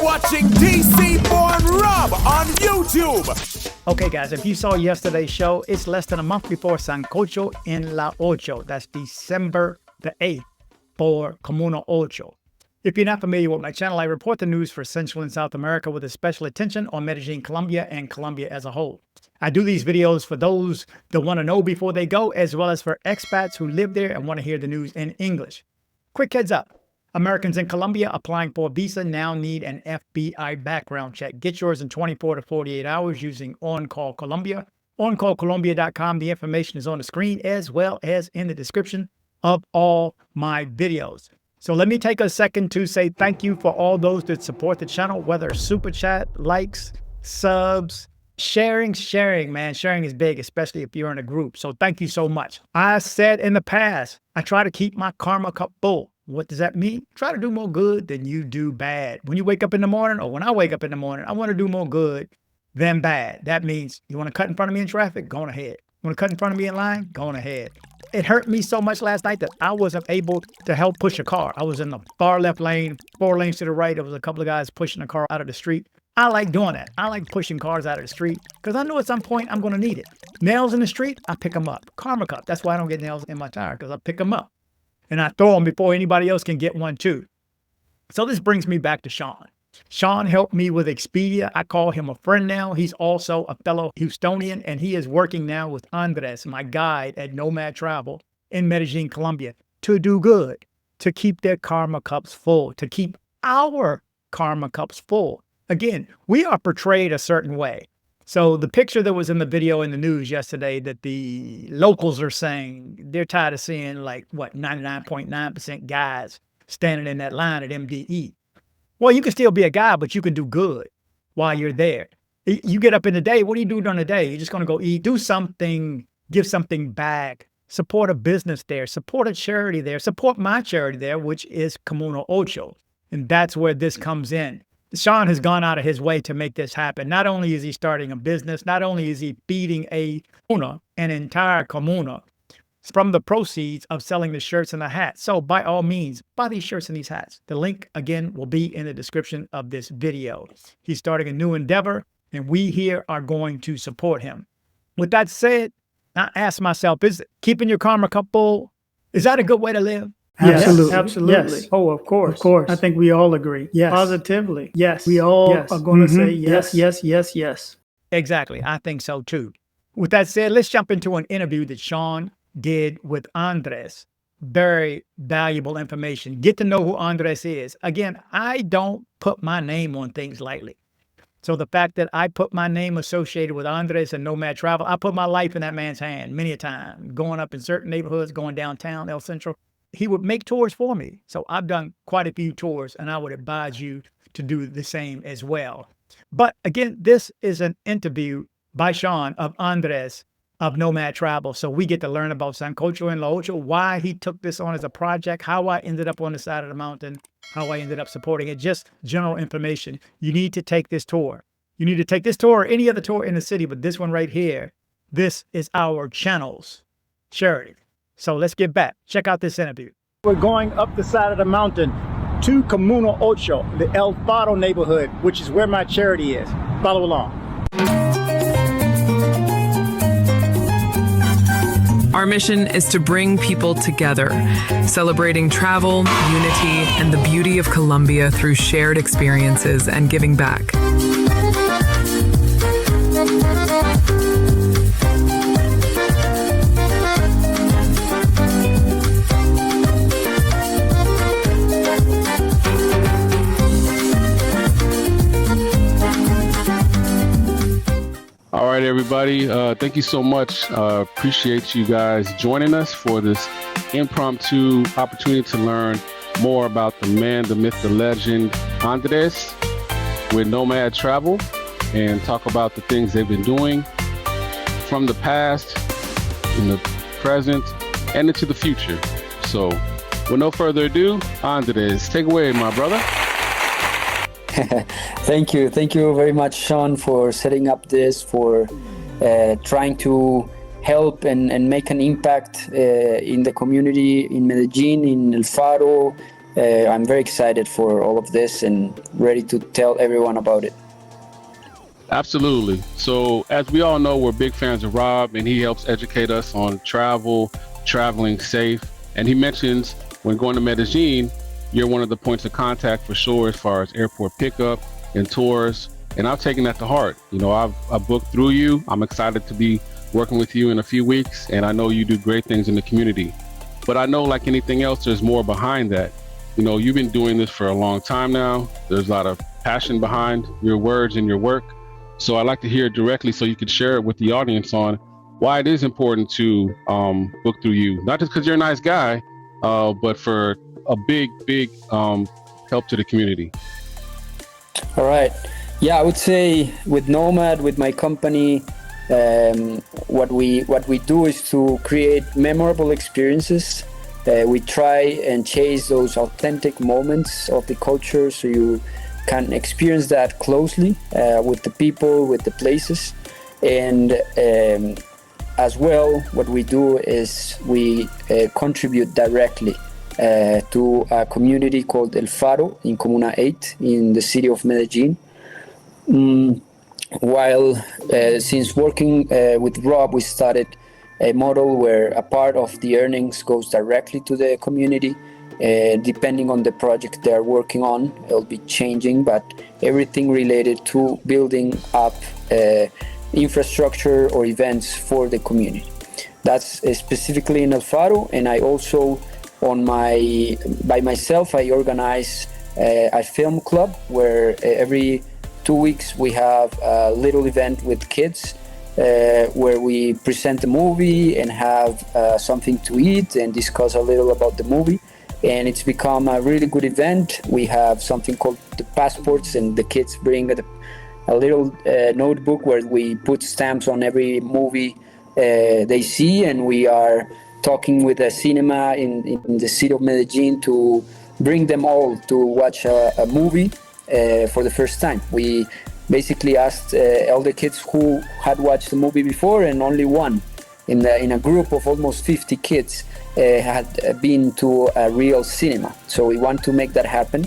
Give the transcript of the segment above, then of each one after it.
watching dcbornrob on YouTube. Okay, guys, if you saw yesterday's show, it's less than a month before Sancocho en la Ocho. That's December the 8th for Comuna Ocho. If you're not familiar with my channel, I report the news for Central and South America with a special attention on Medellin, Colombia, and Colombia as a whole. I do these videos for those that want to know before they go, as well as for expats who live there and want to hear the news in English. Quick heads up. Americans in Colombia applying for a visa now need an FBI background check. Get yours in 24 to 48 hours using On Call Colombia. OnCallColombia.com. The information is on the screen as well as in the description of all my videos. So let me take a second to say thank you for all those that support the channel, whether super chat, likes, subs, sharing, man. Sharing is big, especially if you're in a group. So thank you so much. I said in the past, I try to keep my karma cup full. What does that mean? Try to do more good than you do bad. When you wake up in the morning, or when I wake up in the morning, I want to do more good than bad. That means you want to cut in front of me in traffic? Go on ahead. You want to cut in front of me in line? Go on ahead. It hurt me so much last night that I wasn't able to help push a car. I was in the far left lane, 4 lanes to the right. There was a couple of guys pushing a car out of the street. I like doing that. I like pushing cars out of the street because I know at some point I'm going to need it. Nails in the street, I pick them up. Karma cup. That's why I don't get nails in my tire, because I pick them up. And I throw them before anybody else can get one too. So this brings me back to Sean. Sean helped me with Expedia. I call him a friend now. He's also a fellow Houstonian, and he is working now with Andres, my guide at Nomad Travel in Medellin, Colombia, to do good, to keep their karma cups full, to keep our karma cups full. Again, we are portrayed a certain way. So the picture that was in the video in the news yesterday that the locals are saying they're tired of seeing 99.9% guys standing in that line at MDE. Well, you can still be a guy, but you can do good while you're there. You get up in the day. What do you do during the day? You're just going to go eat, do something, give something back, support a business there, support a charity there, support my charity there, which is Communo Ocho. And that's where this comes in. Sean has gone out of his way to make this happen. Not only is he starting a business, not only is he feeding an entire comuna from the proceeds of selling the shirts and the hats. So by all means, buy these shirts and these hats. The link, again, will be in the description of this video. He's starting a new endeavor, and we here are going to support him. With that said, I ask myself, is keeping your karma cup full, is that a good way to live? Yes, Absolutely. absolutely. Yes. Oh, of course. Of course. I think we all agree. Yes. Positively. Yes. We all Yes. are going to say Yes. yes. Exactly. I think so too. With that said, let's jump into an interview that Sean did with Andres. Very valuable information. Get to know who Andres is. Again, I don't put my name on things lightly. So the fact that I put my name associated with Andres and Nomad Travel, I put my life in that man's hand many a time, going up in certain neighborhoods, going downtown, El Centro. He would make tours for me. So I've done quite a few tours, and I would advise you to do the same as well. But again, this is an interview by Sean of Andres of Nomad Travel. So we get to learn about Sancocho en la Ocho, why he took this on as a project, how I ended up on the side of the mountain, how I ended up supporting it, just general information. You need to take this tour. You need to take this tour or any other tour in the city, but this one right here, this is our channel's charity. So let's get back. Check out this interview. We're going up the side of the mountain to Communo Ocho, the El Faro neighborhood, which is where my charity is. Follow along. Our mission is to bring people together, celebrating travel, unity, and the beauty of Colombia through shared experiences and giving back. All right, everybody. Thank you so much. Appreciate you guys joining us for this impromptu opportunity to learn more about the man, the myth, the legend, Andres with Nomad Travel, and talk about the things they've been doing from the past, in the present, and into the future. So with no further ado, Andres, take away, my brother. Thank you very much, Sean, for setting up this, for trying to help and make an impact in the community in Medellin, in El Faro, I'm very excited for all of this and ready to tell everyone about it. Absolutely. So as we all know, we're big fans of Rob, and he helps educate us on travel, traveling safe. And he mentions when going to Medellin, you're one of the points of contact for sure as far as airport pickup and tours. And I've taken that to heart. You know, I've booked through you. I'm excited to be working with you in a few weeks, and I know you do great things in the community. But I know, like anything else, there's more behind that. You know, you've been doing this for a long time now. There's a lot of passion behind your words and your work. So I'd like to hear it directly so you could share it with the audience on why it is important to book through you. Not just because you're a nice guy, but for a big help to the community. All right. Yeah, I would say with Nomad, with my company, what we do is to create memorable experiences. We try and chase those authentic moments of the culture so you can experience that closely with the people, with the places. And as well, what we do is we contribute directly to a community called El Faro in Comuna 8 in the city of Medellin. While since working with Rob, we started a model where a part of the earnings goes directly to the community. Depending on the project they're working on, it'll be changing, but everything related to building up infrastructure or events for the community. That's specifically in El Faro, and I also, by myself, I organize a film club where every 2 weeks we have a little event with kids where we present the movie and have something to eat and discuss a little about the movie. And it's become a really good event. We have something called the passports, and the kids bring a little notebook where we put stamps on every movie they see, and we are talking with a cinema in the city of Medellin to bring them all to watch a movie for the first time. We basically asked all the kids who had watched the movie before, and only one in a group of almost 50 kids had been to a real cinema. So we want to make that happen.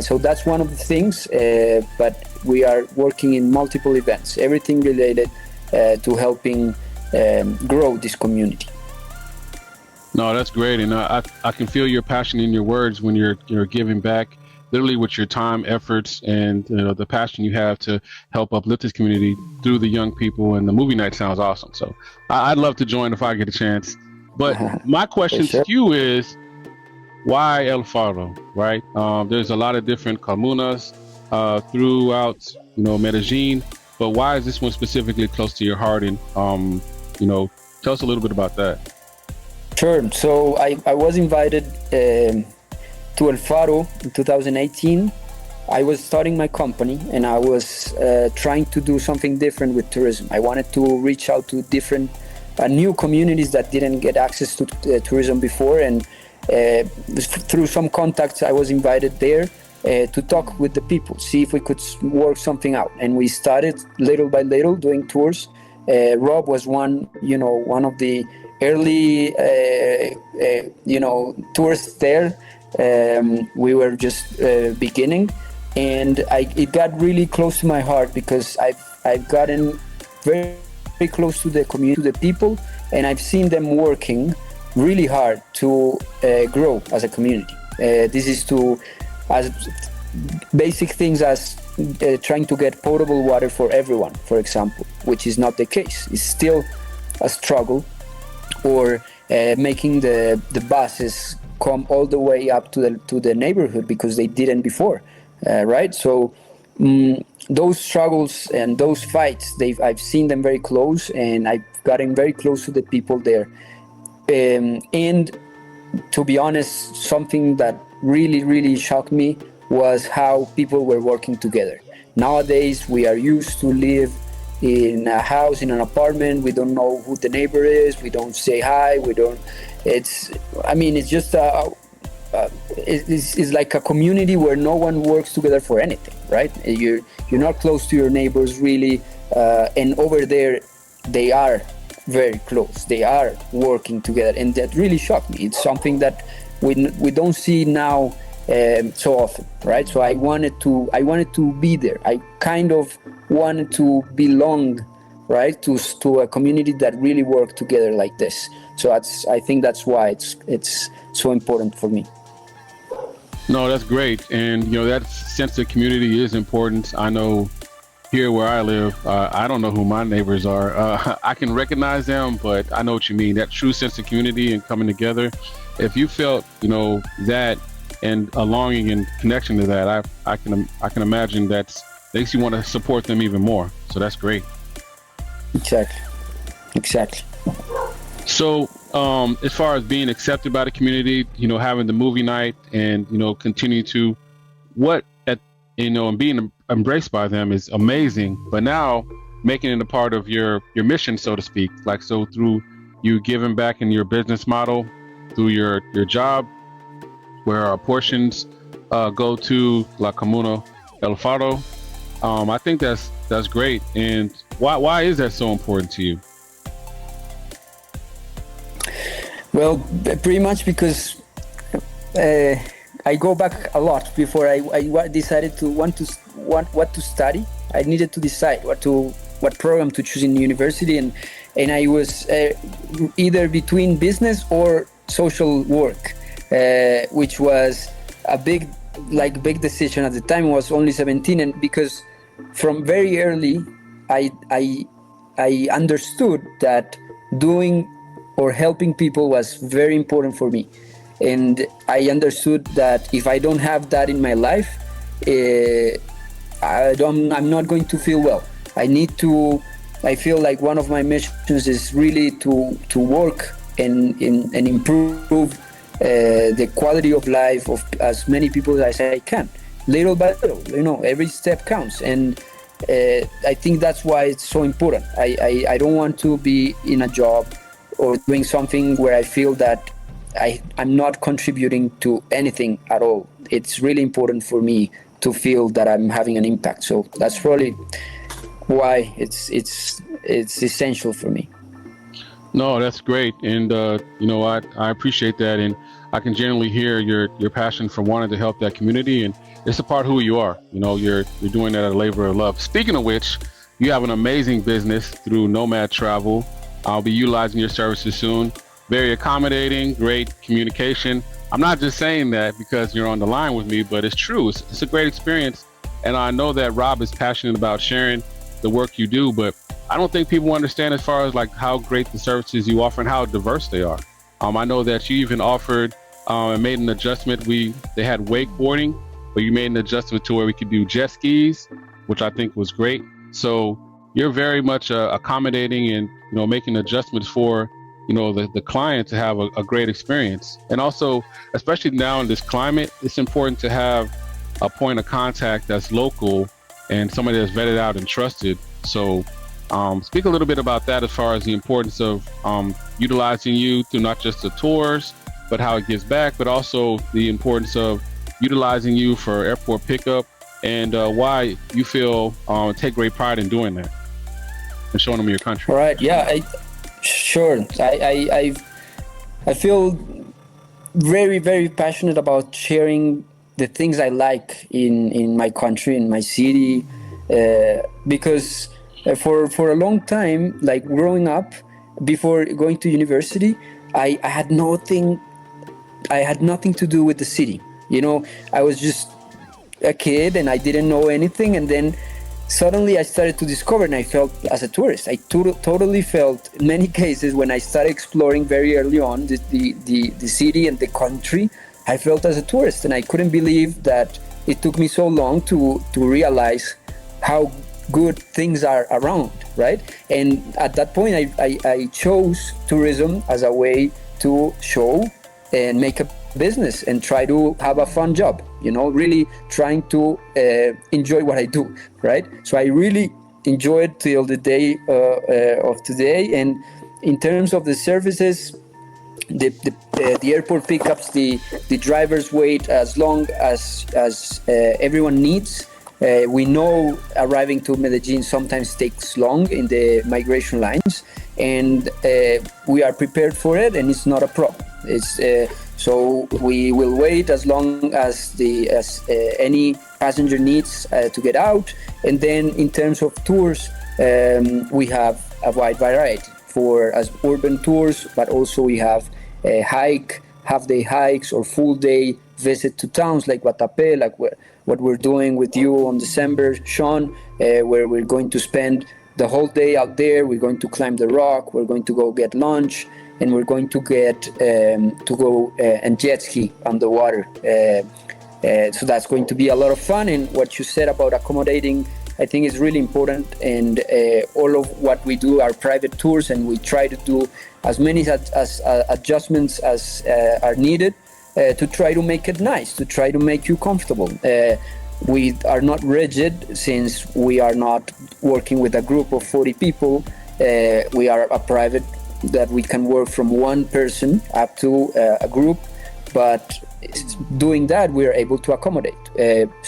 So that's one of the things, but we are working in multiple events, everything related to helping grow this community. No, that's great. And I can feel your passion in your words when you're giving back, literally with your time, efforts, and the passion you have to help uplift this community through the young people. And the movie night sounds awesome. So I'd love to join if I get a chance. But my question to you is, why El Faro, right? There's a lot of different comunas throughout, Medellin, but why is this one specifically close to your heart? And, tell us a little bit about that. Sure. So I was invited to El Faro in 2018. I was starting my company, and I was trying to do something different with tourism. I wanted to reach out to different new communities that didn't get access to tourism before, and through some contacts I was invited there to talk with the people, see if we could work something out. And we started little by little doing tours. Rob was one of the early tourists there. We were just beginning, and it got really close to my heart because I've gotten very close to the community, to the people, and I've seen them working really hard to grow as a community. This is as basic things as trying to get potable water for everyone, for example, which is not the case. It's still a struggle. Or making the buses come all the way up to the neighborhood because they didn't before, right? So those struggles and those fights, I've seen them very close, and I've gotten very close to the people there. And to be honest, something that really, really shocked me was how people were working together. Nowadays, we are used to live in a house, in an apartment. We don't know who the neighbor is. We don't say hi. It's just it's like a community where no one works together for anything, right? You're not close to your neighbors really, and over there they are very close. They are working together, and that really shocked me. It's something that we don't see now so often, right? So I wanted to be there. I kind of wanted to belong, right, to a community that really worked together like this. So I think that's why it's so important for me. No, that's great. And, that sense of community is important. I know here where I live, I don't know who my neighbors are. I can recognize them, but I know what you mean. That true sense of community and coming together. If you felt, that and a longing and connection to that, I can imagine that makes you want to support them even more. So that's great. Exactly. So, as far as being accepted by the community, having the movie night and, continue to and being embraced by them is amazing. But now making it a part of your mission, so to speak, so through you giving back in your business model, through your job, where portions go to La Comuna El Faro. I think that's great. And why is that so important to you? Well, pretty much because I go back a lot before I decided to what to study. I needed to decide what program to choose in university, and I was either between business or social work, which was a big decision at the time. I was only 17, and because from very early I understood that doing or helping people was very important for me. And I understood that if I don't have that in my life, I'm not going to feel well. I feel like one of my missions is really to work and improve the quality of life of as many people as I can, little by little. Every step counts, and I think that's why it's so important. I don't want to be in a job or doing something where I feel that I'm not contributing to anything at all. It's really important for me to feel that I'm having an impact. So that's probably why it's essential for me. No, that's great. And I appreciate that, and I can generally hear your passion for wanting to help that community, and it's a part of who you are. You're doing that at a labor of love. Speaking of which, you have an amazing business through Nomad Travel. I'll be utilizing your services soon. Very accommodating, great communication. I'm not just saying that because you're on the line with me, but it's true. It's a great experience. And I know that Rob is passionate about sharing the work you do, but I don't think people understand as far as how great the services you offer and how diverse they are. I know that you even offered and made an adjustment. They had wakeboarding, but you made an adjustment to where we could do jet skis, which I think was great. So you're very much accommodating and making adjustments for the client to have a great experience. And also, especially now in this climate, it's important to have a point of contact that's local and somebody that's vetted out and trusted. So speak a little bit about that as far as the importance of utilizing you through not just the tours, but how it gives back, but also the importance of utilizing you for airport pickup, and why you feel take great pride in doing that and showing them your country. All right. Yeah, sure. I feel very, very passionate about sharing the things I like in my country, in my city, because for a long time, growing up, before going to university, I had nothing to do with the city. I was just a kid and I didn't know anything, and then suddenly I started to discover, and I felt as a tourist. I totally felt in many cases when I started exploring very early on the city and the country, I felt as a tourist, and I couldn't believe that it took me so long to realize how good things are around, right? And at that point, I chose tourism as a way to show and make a business and try to have a fun job, really trying to enjoy what I do, right? So I really enjoy it till the day of today. And in terms of the services, the airport pickups, the drivers wait as long as everyone needs. We know arriving to Medellin sometimes takes long in the migration lines, and we are prepared for it, and it's not a problem. So we will wait as long as any passenger needs to get out. And then in terms of tours, we have a wide variety for as urban tours, but also we have a half-day hikes or full-day visit to towns like Guatapé, like what we're doing with you on December, Sean, where we're going to spend the whole day out there. We're going to climb the rock, we're going to go get lunch, and we're going to get to go and jet ski on the water. So that's going to be a lot of fun. And what you said about accommodating, I think is really important. And all of what we do are private tours, and we try to do as many adjustments as are needed to try to make it nice, to try to make you comfortable. We are not rigid since we are not working with a group of 40 people. We are a private that we can work from one person up to a group, but doing that we are able to accommodate.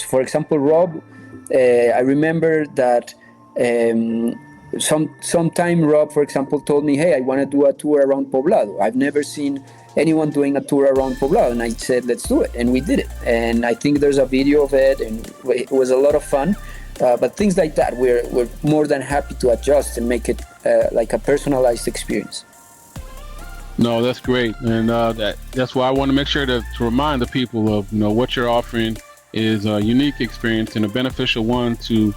For example, Rob, I remember that sometime Rob, for example, told me, hey, I want to do a tour around Poblado. I've never seen anyone doing a tour around Poblado, and I said, let's do it, and we did it. And I think there's a video of it, and it was a lot of fun. But things like that, we're more than happy to adjust and make it like a personalized experience. No, that's great, and that's why I want to make sure to remind the people of what you're offering is a unique experience and a beneficial one to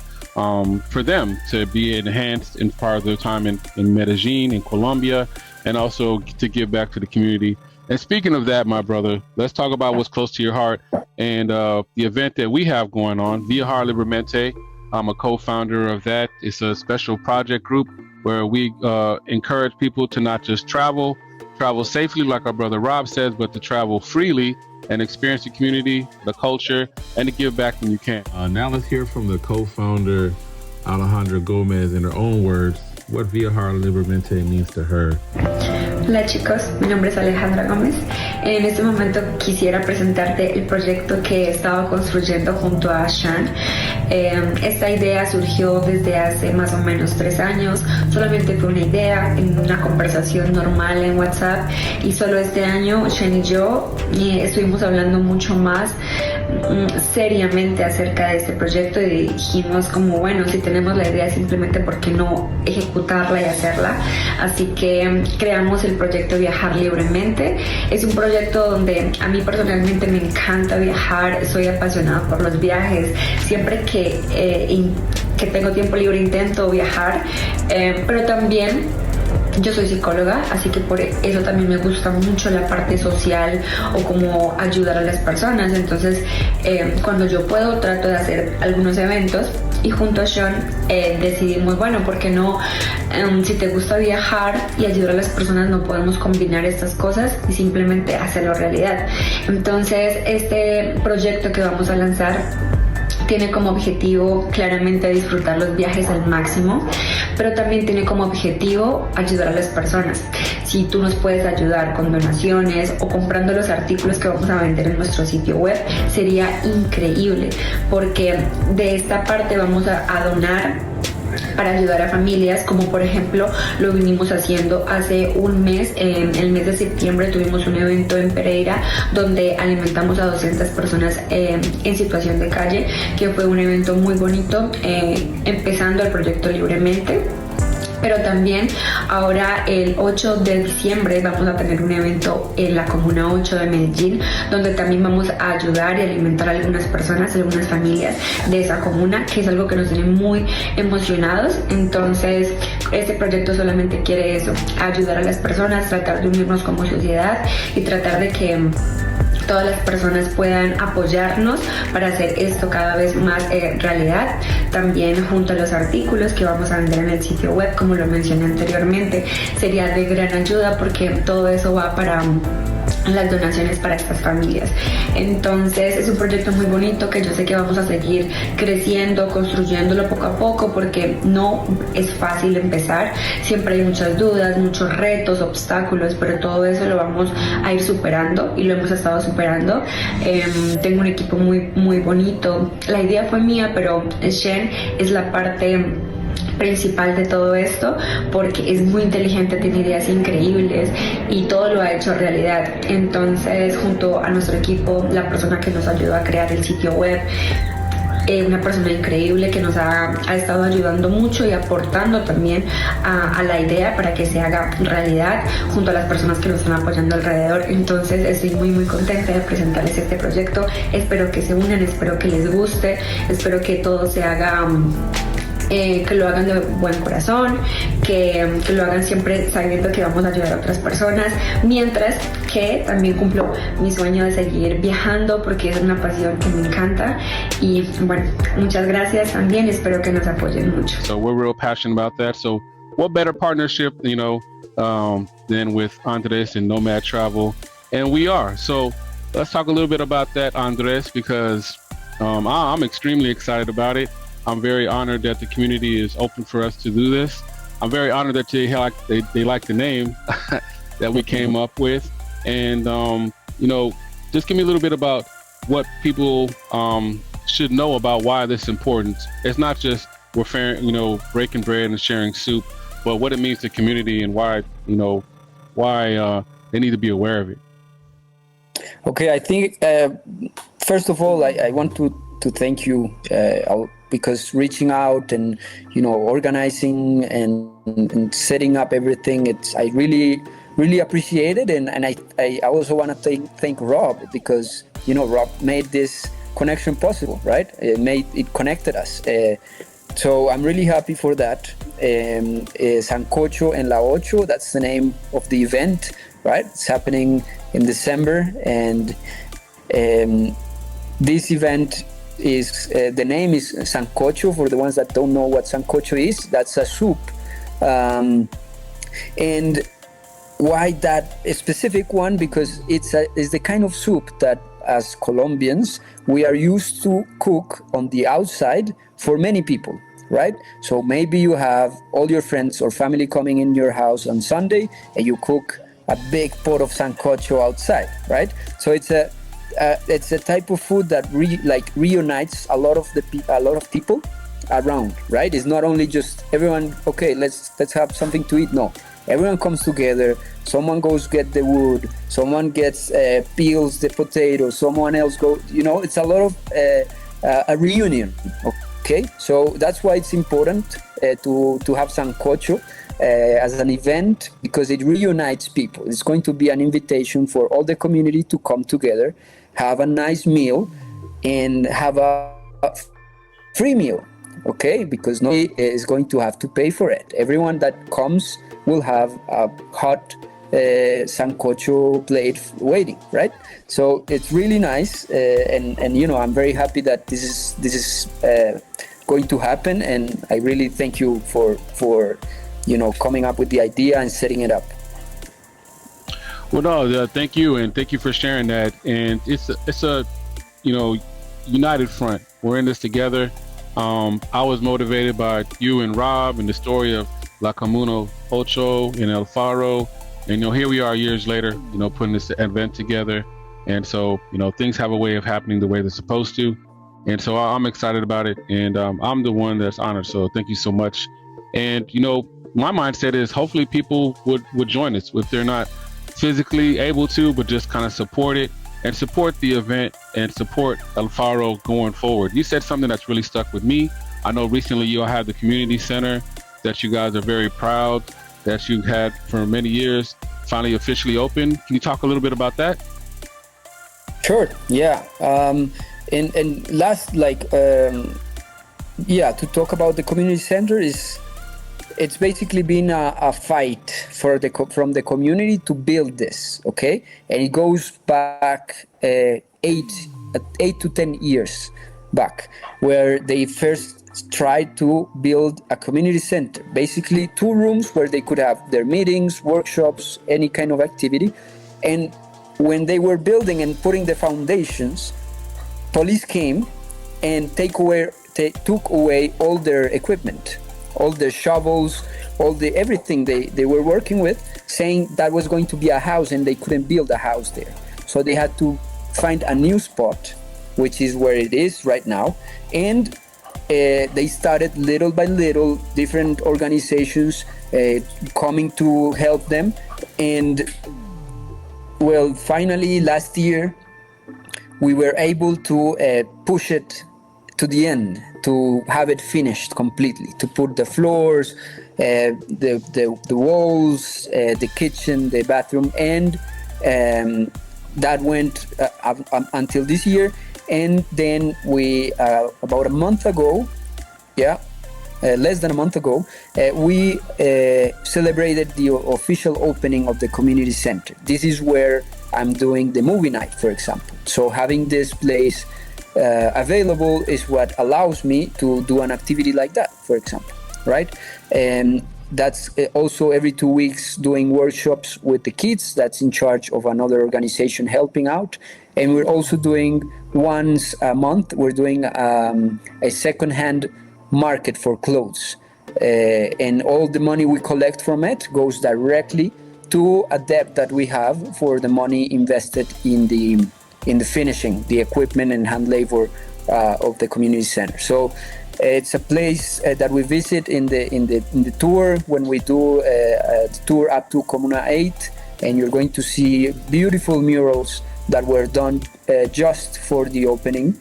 for them to be enhanced in part of their time in Medellin, in Colombia, and also to give back to the community. And speaking of that, my brother, let's talk about what's close to your heart and the event that we have going on, Viajar Libremente. I'm a co-founder of that. It's a special project group where we encourage people to not just travel safely, like our brother Rob says, but to travel freely and experience the community, the culture, and to give back when you can. Now let's hear from the co-founder, Alejandra Gomez, in her own words, what Viajar Libremente means to her. Hola chicos, mi nombre es Alejandra Gómez. En este momento quisiera presentarte el proyecto que he estado construyendo junto a Sean. Esta idea surgió desde hace más o menos 3 años. Solamente fue una idea en una conversación normal en WhatsApp, y solo este año Sean y yo estuvimos hablando mucho más seriamente acerca de este proyecto, y dijimos como, bueno, si tenemos la idea, simplemente ¿por qué no ejecutarla y hacerla? Así que creamos el proyecto Viajar Libremente. Es un proyecto donde a mí personalmente me encanta viajar, soy apasionada por los viajes. Siempre que tengo tiempo libre intento viajar, pero también yo soy psicóloga, así que por eso también me gusta mucho la parte social o como ayudar a las personas. Entonces, cuando yo puedo, trato de hacer algunos eventos, y junto a Sean decidimos, bueno, ¿por qué no? Si te gusta viajar y ayudar a las personas, no podemos combinar estas cosas y simplemente hacerlo realidad. Entonces, este proyecto que vamos a lanzar tiene como objetivo claramente disfrutar los viajes al máximo, pero también tiene como objetivo ayudar a las personas. Si tú nos puedes ayudar con donaciones o comprando los artículos que vamos a vender en nuestro sitio web, sería increíble, porque de esta parte vamos a donar para ayudar a familias, como por ejemplo lo vinimos haciendo hace un mes. En el mes de septiembre tuvimos un evento en Pereira donde alimentamos a 200 personas en situación de calle, que fue un evento muy bonito, empezando el proyecto Libremente. Pero también ahora el 8 de diciembre vamos a tener un evento en la Comuna Ocho de Medellín, donde también vamos a ayudar y alimentar a algunas personas, algunas familias de esa comuna, que es algo que nos tiene muy emocionados. Entonces, este proyecto solamente quiere eso, ayudar a las personas, tratar de unirnos como sociedad y tratar de que todas las personas puedan apoyarnos para hacer esto cada vez más realidad. También junto a los artículos que vamos a vender en el sitio web, como lo mencioné anteriormente, sería de gran ayuda, porque todo eso va para las donaciones para estas familias. Entonces es un proyecto muy bonito que yo sé que vamos a seguir creciendo, construyéndolo poco a poco, porque no es fácil empezar, siempre hay muchas dudas, muchos retos, obstáculos, pero todo eso lo vamos a ir superando, y lo hemos estado superando. Tengo un equipo muy bonito. La idea fue mía, pero Sean es la parte principal de todo esto, porque es muy inteligente, tiene ideas increíbles y todo lo ha hecho realidad. Entonces, junto a nuestro equipo, la persona que nos ayudó a crear el sitio web, una persona increíble que nos ha estado ayudando mucho y aportando también a la idea para que se haga realidad, junto a las personas que nos están apoyando alrededor. Entonces estoy muy contenta de presentarles este proyecto. Espero que se unan, espero que les guste, espero que todo se haga que lo hagan de buen corazón, que lo hagan siempre sabiendo que vamos a ayudar a otras personas, mientras que también cumplo mi sueño de seguir viajando, porque es una pasión que me encanta. Y bueno, muchas gracias también, espero que nos apoyen mucho. So we're real passionate about that. So what better partnership, than with Andres and Nomad Travel, and we are. So let's talk a little bit about that, Andres, because I'm extremely excited about it. I'm very honored that the community is open for us to do this. I'm very honored that they like the name that we came up with. And, just give me a little bit about what people should know about why this is important. It's not just we're breaking bread and sharing soup, but what it means to the community and why they need to be aware of it. Okay, I think, first of all, I want to thank you because reaching out and organizing and setting up everything, I really appreciate it, and I also want to thank Rob, because Rob made this connection possible, right? It connected us, so I'm really happy for that. Sancocho en la Ocho, that's the name of the event, right? It's happening in December, and this event is the name is Sancocho. For the ones that don't know what Sancocho is, that's a soup, and why that specific one? Because it's the kind of soup that, as Colombians, we are used to cook on the outside for many people, right? So maybe you have all your friends or family coming in your house on Sunday, and you cook a big pot of Sancocho outside, right? So it's a type of food that reunites a lot of people around, right? It's not only just everyone, okay, let's have something to eat. No, everyone comes together. Someone goes get the wood, someone gets peels the potato, someone else goes, it's a lot of a reunion. Okay, so that's why it's important to have Sancocho as an event, because it reunites people. It's going to be an invitation for all the community to come together, have a nice meal, and have a free meal, okay? Because nobody is going to have to pay for it. Everyone that comes will have a hot Sancocho plate waiting, right? So it's really nice, and I'm very happy that this is going to happen, and I really thank you for coming up with the idea and setting it up. Well, no, thank you, and thank you for sharing that. And it's a united front. We're in this together. I was motivated by you and Rob and the story of La Comuna Ocho in El Faro, and here we are years later, putting this event together. And so things have a way of happening the way they're supposed to, and so I'm excited about it, and I'm the one that's honored. So thank you so much. And my mindset is hopefully people would join us if they're not physically able to, but just kind of support it and support the event and support El Faro going forward. You said something that's really stuck with me. I know recently you all had the community center that you guys are very proud that you had for many years, finally officially open. Can you talk a little bit about that? Sure, yeah. And last, to talk about the community center it's basically been a fight from the community to build this, okay? And it goes back 8 to 10 years back, where they first tried to build a community center, basically 2 rooms where they could have their meetings, workshops, any kind of activity. And when they were building and putting the foundations, police came and took away all their equipment, all the shovels, everything they were working with, saying that was going to be a house and they couldn't build a house there. So they had to find a new spot, which is where it is right now. And they started little by little, different organizations coming to help them. And well, finally last year, we were able to push it to the end, to have it finished completely, to put the floors, the walls, the kitchen, the bathroom, and that went until this year. And then we, about a month ago, less than a month ago, we celebrated the official opening of the community center. This is where I'm doing the movie night, for example. So having this place available is what allows me to do an activity like that, for example, right? And that's also every 2 weeks doing workshops with the kids. That's in charge of another organization helping out. And we're also doing once a month, we're doing a second-hand market for clothes. And all the money we collect from it goes directly to a debt that we have for the money invested in the finishing, the equipment and hand labor of the community center. So it's a place that we visit in the tour when we do the tour up to Comuna 8, and you're going to see beautiful murals that were done just for the opening.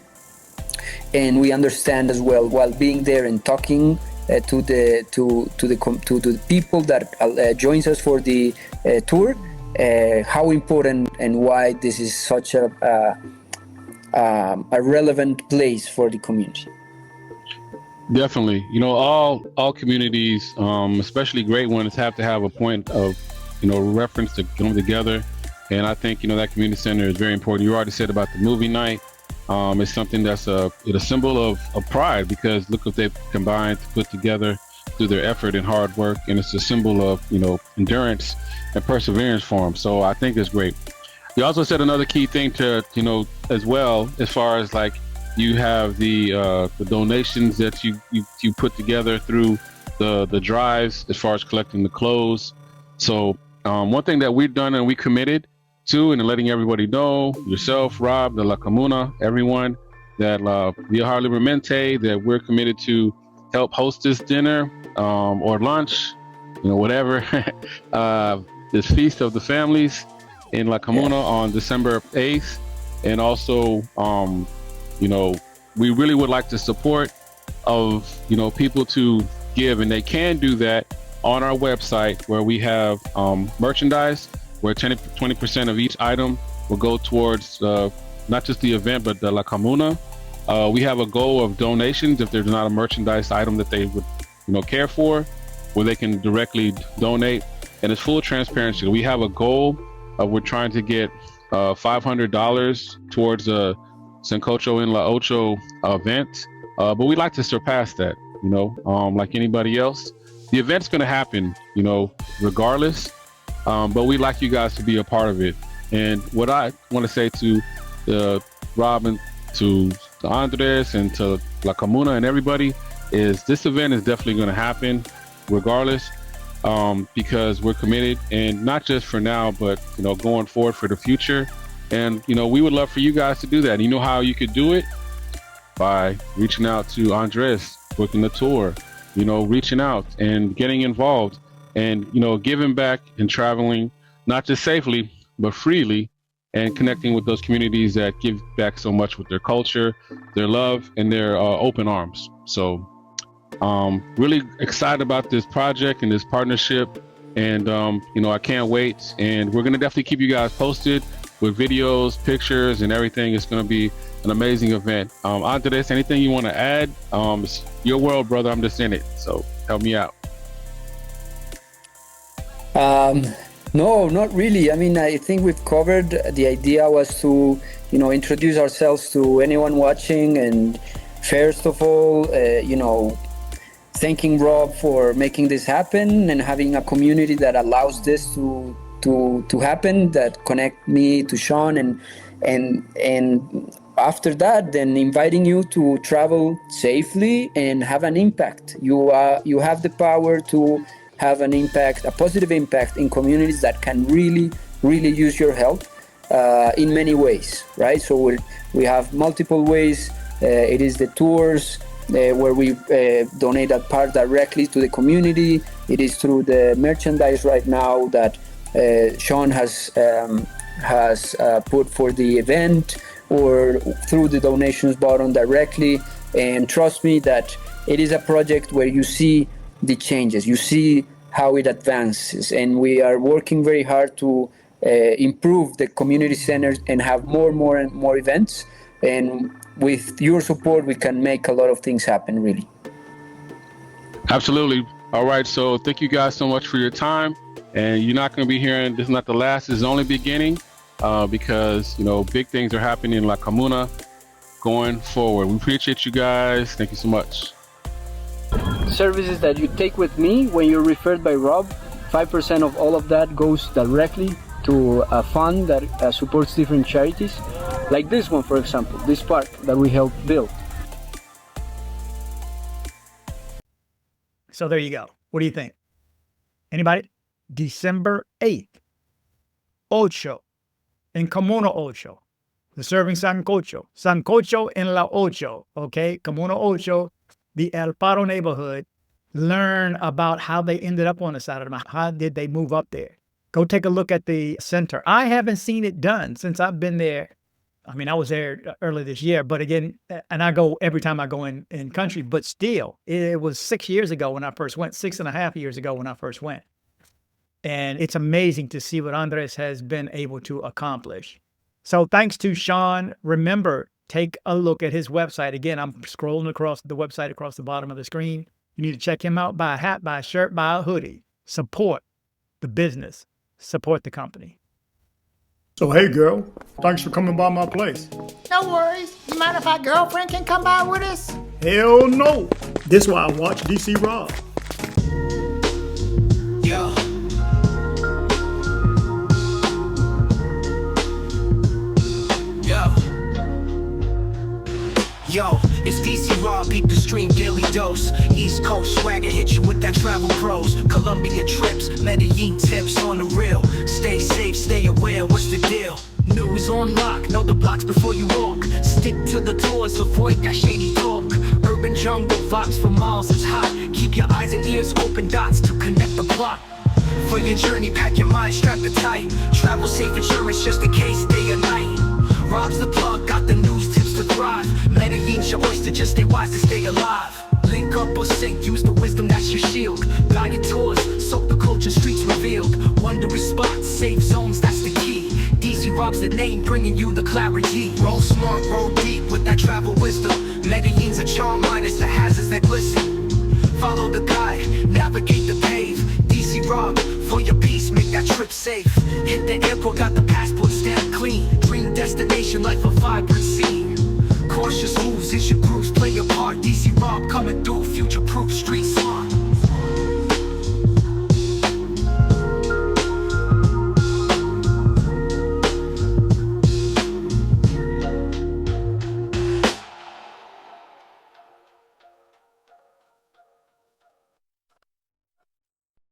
And we understand as well, while being there and talking to the people that joins us for the tour, how important and why this is such a relevant place for the community. Definitely. All communities, especially great ones, have to have a point of, reference to come together. And I think, that community center is very important. You already said about the movie night. It's something that's a symbol of pride, because look what they've combined to put together through their effort and hard work. And it's a symbol of, endurance and perseverance for them. So I think it's great. You also said another key thing to, as well, as far as like you have the donations that you put together through the drives as far as collecting the clothes. So one thing that we've done and we committed to, and letting everybody know, yourself, Rob, the La Comuna, everyone, that Viajar Libremente, that we're committed to help host this dinner or lunch, whatever, this feast of the families in La Comuna on December 8th. And also, we really would like the support of, people to give, and they can do that on our website, where we have merchandise, where 20% of each item will go towards not just the event, but the La Comuna. We have a goal of donations if there's not a merchandise item that they would, care for, where they can directly donate. And it's full transparency. We have a goal of, we're trying to get $500 towards a Sancocho in La Ocho event. But we'd like to surpass that, like anybody else. The event's going to happen, regardless. But we'd like you guys to be a part of it. And what I want to say to Rob and to Andres and to La Comuna and everybody is, this event is definitely going to happen regardless, because we're committed, and not just for now, but going forward for the future. And we would love for you guys to do that. You know how you could do it? By reaching out to Andres, booking the tour, reaching out and getting involved, and giving back and traveling, not just safely but freely, and connecting with those communities that give back so much with their culture, their love, and their open arms. So really excited about this project and this partnership, and I can't wait. And we're going to definitely keep you guys posted with videos, pictures, and everything. It's going to be an amazing event. Andres, anything you want to add? It's your world, brother. I'm just in it, so help me out. No, not really. I mean, I think we've covered. The idea was to, introduce ourselves to anyone watching, and first of all, thanking Rob for making this happen and having a community that allows this to happen, that connect me to Sean, and after that, then inviting you to travel safely and have an impact. You have the power to have an impact, a positive impact in communities that can really, really use your help in many ways, right? So we have multiple ways. It is the tours, where we donate that part directly to the community. It is through the merchandise right now that Sean has put for the event, or through the donations button directly. And trust me that it is a project where you see the changes, you see how it advances, and we are working very hard to improve the community centers and have more and more events. And with your support, we can make a lot of things happen, really. Absolutely. All right, so thank you guys so much for your time. And you're not going to be hearing, this is not the last, this is only beginning, because, you know, big things are happening in La Comuna going forward. We appreciate you guys. Thank you so much. Services that you take with me when you're referred by Rob, 5% of all of that goes directly to a fund that supports different charities, like this one, for example, this park that we helped build. So there you go. What do you think? Anybody? December 8th, Ocho, in Communo Ocho. They're serving Sancocho. Sancocho in La Ocho, okay? Communo Ocho, the El Faro neighborhood. Learn about how they ended up on the side of the mountain. How did they move up there? Go take a look at the center. I haven't seen it done since I've been there. I mean, I was there early this year, but again, and I go every time I go in country, but still, it was 6 years ago when I first went, 6.5 years ago when I first went. And it's amazing to see what Andres has been able to accomplish. So thanks to Sean. Remember, take a look at his website. Again, I'm scrolling across the website across the bottom of the screen. You need to check him out. Buy a hat, buy a shirt, buy a hoodie. Support the business. Support the company. So, hey, girl, thanks for coming by my place. No worries. You mind if our girlfriend can come by with us? Hell no. This is why I watch dcbornrob. Yo. Yo, it's dcbornrob, beat the stream, daily dose. East Coast swagger, hit you with that travel pros. Colombia trips, Medellin tips on the real. Stay safe, stay aware, what's the deal? News on lock, know the blocks before you walk. Stick to the tours, avoid that shady talk. Urban jungle vibes for miles, it's hot. Keep your eyes and ears open, dots to connect the plot. For your journey, pack your mind, strap it tight. Travel safe insurance just in case, day or night. Rob's the plug, got the news tips to thrive. Medellin's your oyster, just stay wise to stay alive. Link up or sink, use the wisdom that's your shield. Guide your tours, soak the culture, streets revealed. Wondrous spots, safe zones, that's the key. dcbornrob's the name, bringing you the clarity. Roll smart, roll deep with that travel wisdom. Medellin's a charm, minus the hazards that glisten. Follow the guide, navigate the pave. dcbornrob, for your peace, make that trip safe. Hit the airport, got the passport stamp clean. Dream destination, life of vibrance.